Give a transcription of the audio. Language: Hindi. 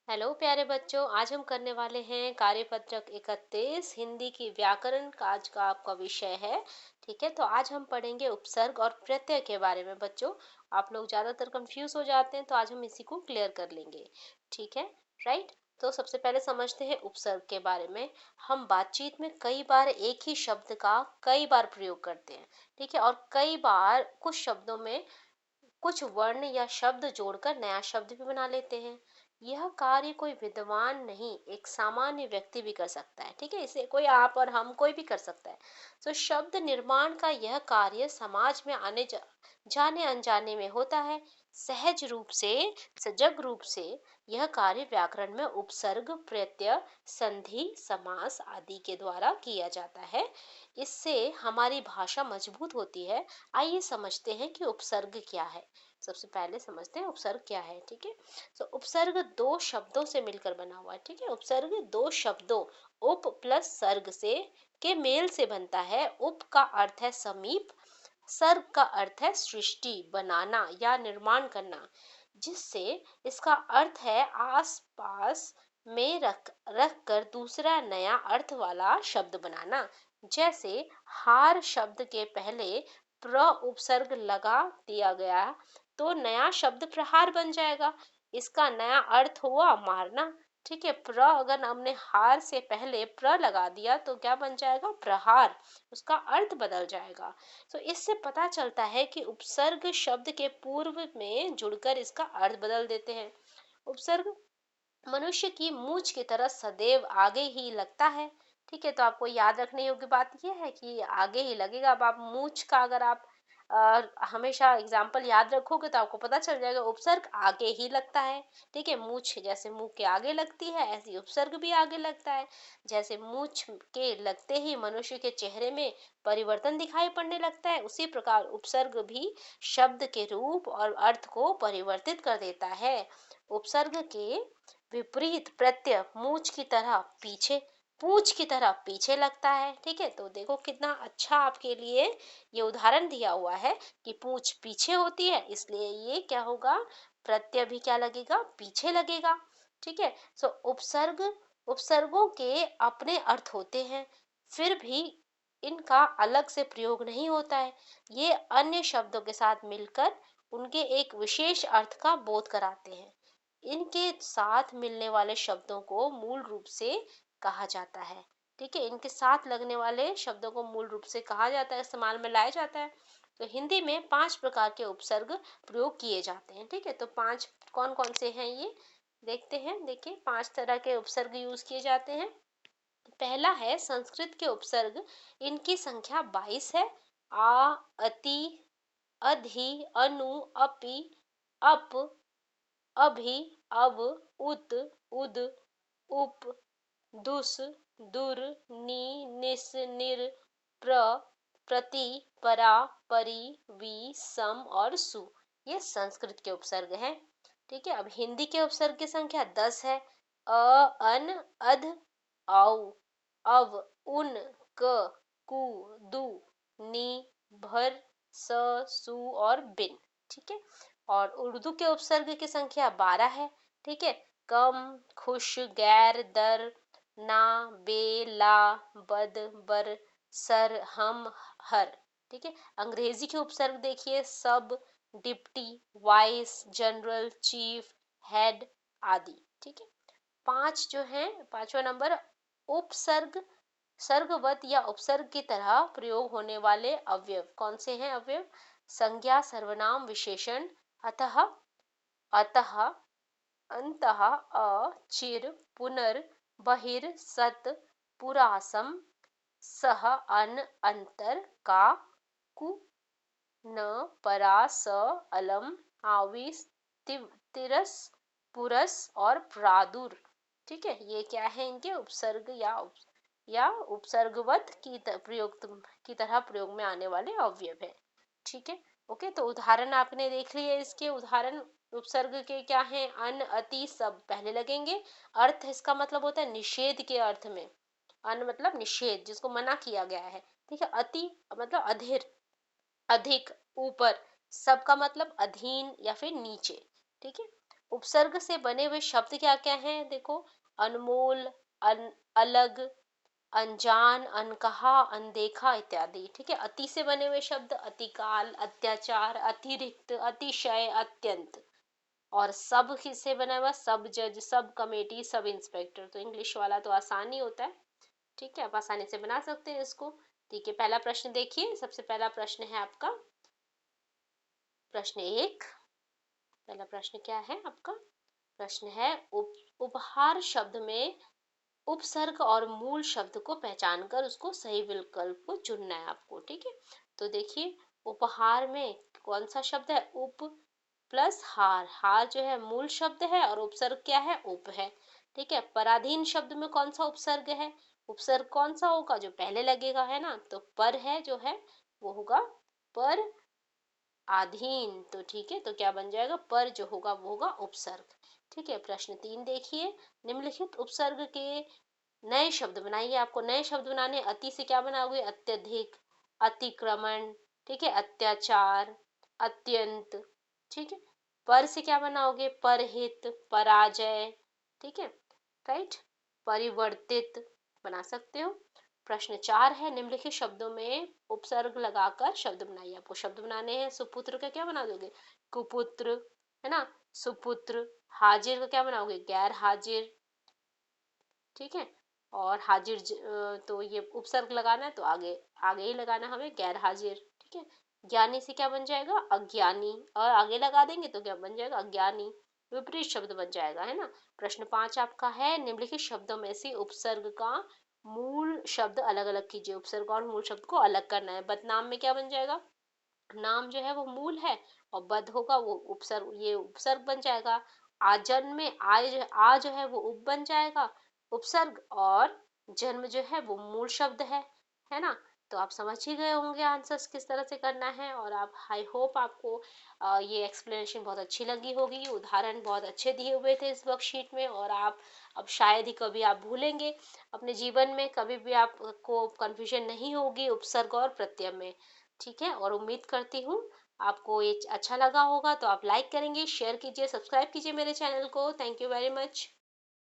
हेलो प्यारे बच्चों, आज हम करने वाले हैं कार्यपत्रक 31 हिंदी की व्याकरण का। आज का आपका विषय है। ठीक है, तो आज हम पढ़ेंगे उपसर्ग और प्रत्यय के बारे में। बच्चों, आप लोग ज़्यादातर कंफ्यूज हो जाते हैं, तो आज हम इसी को क्लियर कर लेंगे। ठीक है, राइट। तो सबसे पहले समझते हैं उपसर्ग के बारे में। हम बातचीत में कई बार एक ही शब्द का कई बार प्रयोग करते हैं। ठीक है, और कई बार कुछ शब्दों में कुछ वर्ण या शब्द जोड़कर नया शब्द भी बना लेते हैं। यह कार्य कोई विद्वान नहीं, एक सामान्य व्यक्ति भी कर सकता है। ठीक है, इसे कोई आप और हम कोई भी कर सकता है। तो शब्द निर्माण का यह कार्य समाज में जाने अनजाने में होता है। सहज रूप से, सजग रूप से यह कार्य व्याकरण में उपसर्ग, प्रत्यय, संधि, समास आदि के द्वारा किया जाता है। इससे हमारी भाषा मजबूत होती है। आइए समझते हैं कि उपसर्ग क्या है। सबसे पहले समझते हैं उपसर्ग क्या है। ठीक है, तो उपसर्ग दो शब्दों से मिलकर बना हुआ है। ठीक है, उपसर्ग दो शब्दों उप प्लस सर्ग से के मेल से बनता है। उप का अर्थ है समीप, सर्ग का अर्थ है सृष्टि, बनाना या निर्माण करना, जिससे इसका अर्थ है आस पास में रख कर दूसरा नया अर्थ वाला शब्द बनाना। जैसे हार शब्द के पहले प्र उपसर्ग लगा दिया गया तो नया शब्द प्रहार बन जाएगा। इसका नया अर्थ हुआ मारना। ठीक है, प्र अगर हमने हार से पहले प्र लगा दिया तो क्या बन जाएगा? प्रहार। उसका अर्थ बदल जाएगा। तो इससे पता चलता है कि उपसर्ग शब्द के पूर्व में जुड़कर इसका अर्थ बदल देते हैं। उपसर्ग मनुष्य की मूंछ की तरह सदैव आगे ही लगता है। ठीक है, तो आपको याद रखने योग्य बात यह है कि आगे ही लगेगा। अब आप मूंछ का अगर आप हमेशा एग्जाम्पल याद रखोगे तो आपको पता चल जाएगा उपसर्ग आगे ही लगता है। ठीक है, मूंछ जैसे मुंह के आगे लगती है, ऐसे ही उपसर्ग भी आगे लगता है। जैसे मूंछ के लगते ही मनुष्य के चेहरे में परिवर्तन दिखाई पड़ने लगता है, उसी प्रकार उपसर्ग भी शब्द के रूप और अर्थ को परिवर्तित कर देता है। उपसर्ग के विपरीत प्रत्यय मूंछ की तरह पीछे, पूंछ की तरह पीछे लगता है। ठीक है, तो देखो कितना अच्छा आपके लिए ये उदाहरण दिया हुआ है कि पूंछ पीछे होती है, इसलिए ये क्या होगा? प्रत्यय भी क्या लगेगा? पीछे लगेगा। ठीक है, सो उपसर्ग, उपसर्गों के अपने अर्थ होते हैं, फिर भी इनका अलग से प्रयोग नहीं होता है। ये अन्य शब्दों के साथ मिलकर उनके एक विशेष अर्थ का बोध कराते हैं। इनके साथ मिलने वाले शब्दों को मूल रूप से कहा जाता है। ठीक है, इनके साथ लगने वाले शब्दों को मूल रूप से कहा जाता है, इस्तेमाल में लाया जाता है। तो हिंदी में 5 प्रकार के उपसर्ग प्रयोग किए जाते हैं। ठीक है, तो 5 कौन कौन से हैं ये देखते हैं। देखिए, 5 तरह के उपसर्ग यूज किए जाते हैं। पहला है संस्कृत के उपसर्ग। इनकी संख्या 22 है। आ, अति, अधि, अनु, अपि, अप, अभि, अव, उत, उद, उप, दुस, दुर, नि, निस, निर, प्र, प्रति, परा, परि, वी, सम और सु। ये संस्कृत के उपसर्ग हैं। ठीक है, अब हिंदी के उपसर्ग की संख्या 10 है। अ, अन, अध, औ, अव, उन, क, कु, दु, नि, भर, स, सु और बिन। ठीक है, और उर्दू के उपसर्ग की संख्या 12 है। ठीक है, कम, खुश, गैर, दर, ना, बे, ला, बद, बर, सर, हम, हर। ठीक है, अंग्रेजी के उपसर्ग देखिए सब, deputy, vice, general, chief, head आदि। ठीक है, 5 जो है, पांचवा नंबर उपसर्ग, सर्गवत या उपसर्ग की तरह प्रयोग होने वाले अवयव कौन से हैं? अवयव संज्ञा, सर्वनाम, विशेषण। अतः, अतः, अंतः, अ, चिर, पुनर, बहिर, सत, पुरासम, सह, अन, अंतर, का, कु, न, परा, स, अलम, आविस, तिरस, पुरस और प्रादुर। ठीक है, ये क्या है? इनके उपसर्ग या उपसर्गवत प्रयोग की तरह प्रयोग में आने वाले अवयव है। ठीक है, ओके, तो उदाहरण आपने देख लिए। इसके उदाहरण उपसर्ग के क्या हैं? अन, अति, सब पहले लगेंगे। अर्थ इसका मतलब होता है निषेध के अर्थ में। अन मतलब निषेध, जिसको मना किया गया है। ठीक है, अति मतलब अधीर, अधिक, ऊपर। सबका मतलब अधीन या फिर नीचे। ठीक है, उपसर्ग से बने हुए शब्द क्या क्या हैं देखो, अनमोल, अलग, अनजान, अनकहा, अनदेखा इत्यादि। ठीक है, अति से बने हुए शब्द अतिकाल, अत्याचार, अतिरिक्त, अतिशय, अत्यंत। और सब किससे बना हुआ, सब जज, सब कमेटी, सब इंस्पेक्टर। तो इंग्लिश वाला तो आसान ही होता है। ठीक है, आप आसानी से बना सकते हैं इसको। ठीक है, पहला प्रश्न देखिए, सबसे पहला प्रश्न है आपका प्रश्न एक। पहला प्रश्न क्या है आपका, प्रश्न है उपहार शब्द में उपसर्ग और मूल शब्द को पहचान कर उसको सही विकल्प को चुनना है आपको। ठीक है, तो देखिए उपहार में कौन सा शब्द है, उप प्लस हार। हार जो है मूल शब्द है और उपसर्ग क्या है, उप है। ठीक है, पराधीन शब्द में कौन सा उपसर्ग है, उपसर्ग कौन सा होगा, जो पहले लगेगा, है ना, तो पर है जो है वो होगा पर अधीन। तो ठीक है, तो क्या बन जाएगा, पर जो होगा वो होगा उपसर्ग। ठीक है, प्रश्न तीन देखिए, निम्नलिखित उपसर्ग के नए शब्द बनाइए। आपको नए शब्द बनाने, अति से क्या बनाओगे, अत्यधिक, अतिक्रमण, ठीक है, अत्याचार, अत्यंत। ठीक है, पर से क्या बनाओगे, परहित, पराजय। ठीक है, राइट, परिवर्तित बना सकते हो। प्रश्न चार है, निम्नलिखित शब्दों में उपसर्ग लगाकर शब्द बनाइए। आपको शब्द बनाने हैं, सुपुत्र का क्या बना दोगे, कुपुत्र, है ना, सुपुत्र। हाजिर का क्या बनाओगे, गैर हाजिर। ठीक है, और हाजिर तो ये उपसर्ग लगाना है तो आगे आगे ही लगाना हमें, गैर हाजिर। ठीक है, ज्ञानी से क्या बन जाएगा, अज्ञानी, और आगे लगा देंगे तो क्या बन जाएगा, अज्ञानी, विपरीत शब्द बन जाएगा, है ना। प्रश्न पांच आपका है, निम्नलिखित शब्दों में से उपसर्ग का मूल शब्द अलग अलग कीजिए। उपसर्ग और मूल शब्द को अलग करना है। बदनाम में क्या बन जाएगा, नाम जो है वो मूल है और बद होगा वो उपसर्ग, ये उपसर्ग बन जाएगा। आजन्म में आ जो है वो उप बन जाएगा उपसर्ग, और जन्म जो है वो मूल शब्द है ना। तो आप समझ ही गए होंगे आंसर्स किस तरह से करना है। और आप, आई होप आपको ये एक्सप्लेनेशन बहुत अच्छी लगी होगी। उदाहरण बहुत अच्छे दिए हुए थे इस वर्कशीट में, और आप अब शायद ही कभी आप भूलेंगे अपने जीवन में, कभी भी आपको कंफ्यूजन नहीं होगी उपसर्ग और प्रत्यय में। ठीक है, और उम्मीद करती हूँ आपको ये अच्छा लगा होगा। तो आप लाइक करेंगे, शेयर कीजिए, सब्सक्राइब कीजिए मेरे चैनल को। Thank you very much.